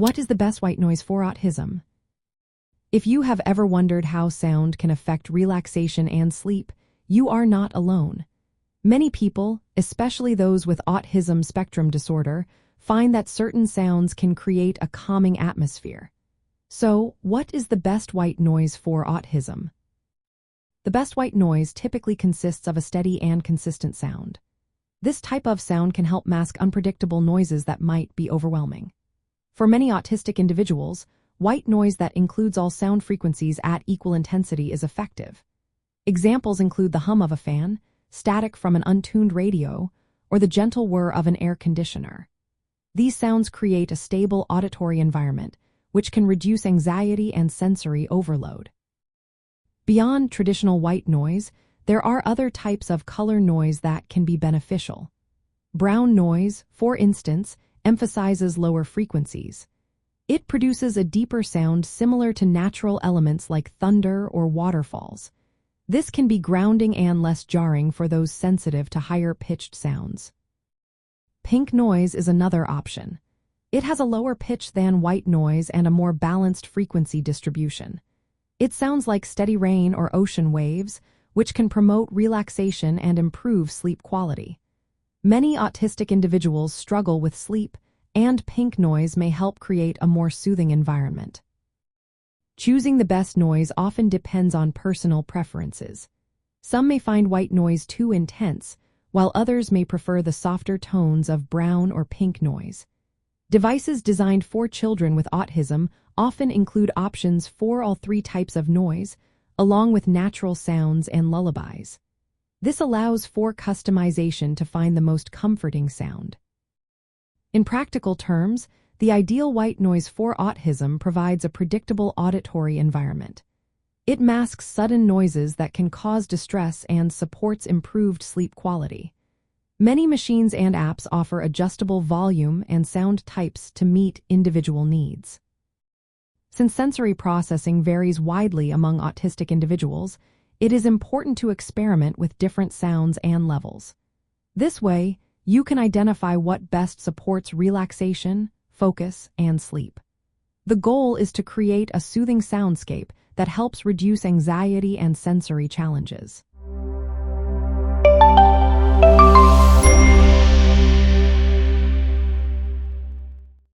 What is the best white noise for autism? If you have ever wondered how sound can affect relaxation and sleep, you are not alone. Many people, especially those with Autism Spectrum Disorder, find that certain sounds can create a calming atmosphere. So, what is the best white noise for autism? The best white noise typically consists of a steady and consistent sound. This type of sound can help mask unpredictable noises that might be overwhelming. For many autistic individuals, white noise that includes all sound frequencies at equal intensity is effective. Examples include the hum of a fan, static from an untuned radio, or the gentle whir of an air conditioner. These sounds create a stable auditory environment, which can reduce anxiety and sensory overload. Beyond traditional white noise, there are other types of color noise that can be beneficial. Brown noise, for instance, emphasizes lower frequencies. It produces a deeper sound similar to natural elements like thunder or waterfalls. This can be grounding and less jarring for those sensitive to higher-pitched sounds. Pink noise is another option. It has a lower pitch than white noise and a more balanced frequency distribution. It sounds like steady rain or ocean waves, which can promote relaxation and improve sleep quality. Many autistic individuals struggle with sleep, and pink noise may help create a more soothing environment. Choosing the best noise often depends on personal preferences. Some may find white noise too intense, while others may prefer the softer tones of brown or pink noise. Devices designed for children with autism often include options for all three types of noise, along with natural sounds and lullabies. This allows for customization to find the most comforting sound. In practical terms, the ideal white noise for autism provides a predictable auditory environment. It masks sudden noises that can cause distress and supports improved sleep quality. Many machines and apps offer adjustable volume and sound types to meet individual needs. Since sensory processing varies widely among autistic individuals, it is important to experiment with different sounds and levels. This way, you can identify what best supports relaxation, focus, and sleep. The goal is to create a soothing soundscape that helps reduce anxiety and sensory challenges.